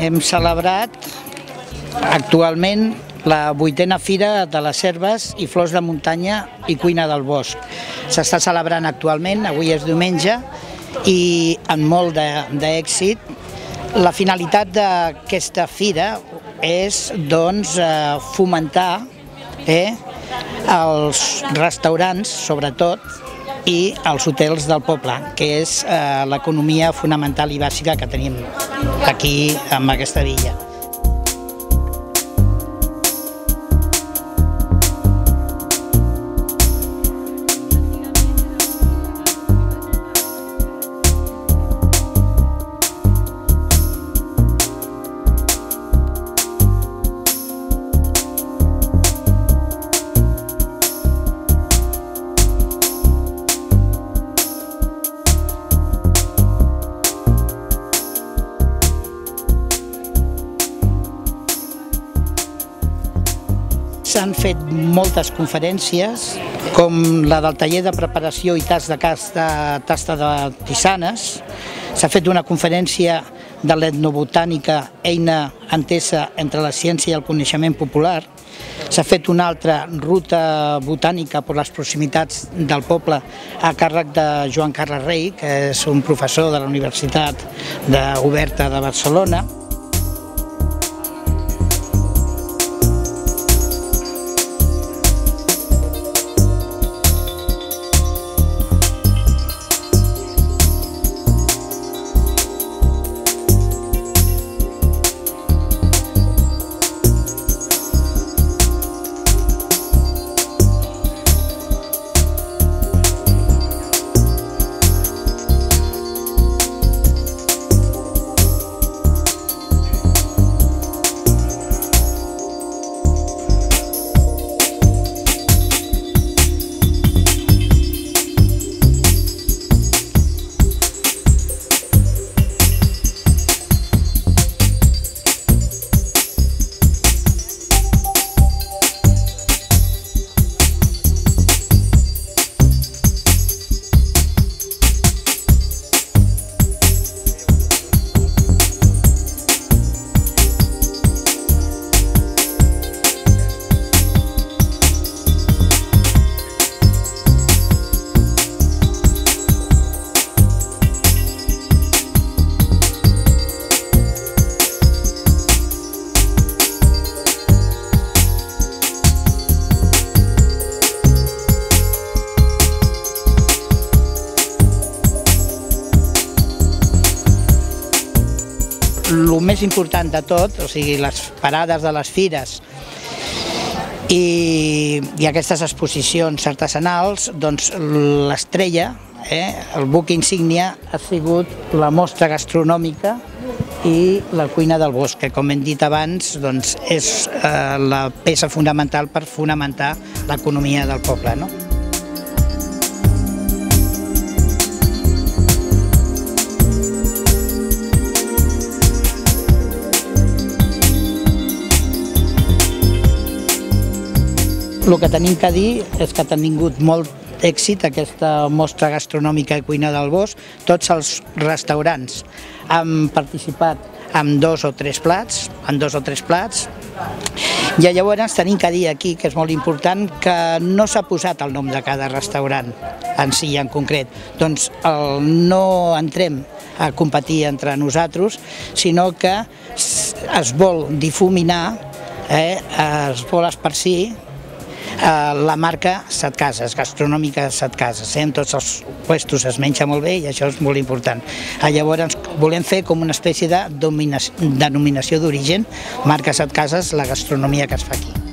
Hem celebrat actualment la 8a Fira de les Herbes i Flors de Muntanya i Cuina del Bosc. S'està celebrant actualment, avui és diumenge, i amb molt d'èxit. La finalitat d'aquesta fira és fomentar els restaurants, sobretot, i els hotels del poble, que és l'economia fonamental i bàsica que tenim aquí en aquesta villa. S'han fet moltes conferències, com la del taller de preparació i tasta de tisanes. S'ha fet una conferència de l'etnobotànica, eina entesa entre la ciència i el coneixement popular. S'ha fet una altra ruta botànica per les proximitats del poble a càrrec de Joan Carles Rey, que és un professor de la Universitat Oberta de Barcelona. El més important de tot, o sigui, les parades de les fires i aquestes exposicions artesanals, doncs l'estrella, el buc insígnia, ha sigut la mostra gastronòmica i la cuina del bosc, que com hem dit abans és la peça fonamental per fonamentar l'economia del poble. El que tenim que dir és que ha tingut molt èxit aquesta mostra gastronòmica i cuina del bosc. Tots els restaurants han participat amb dos o tres plats, i llavors tenim que dir aquí, que és molt important, que no s'ha posat el nom de cada restaurant en si en concret. Doncs no entrem a competir entre nosaltres, sinó que es vol difuminar, es vol esparcir la marca Setcases, gastronòmica Setcases. En tots els puestos es menja molt bé i això és molt important. Llavors volem fer com una espècie de denominació d'origen, marca Setcases, la gastronomia que es fa aquí.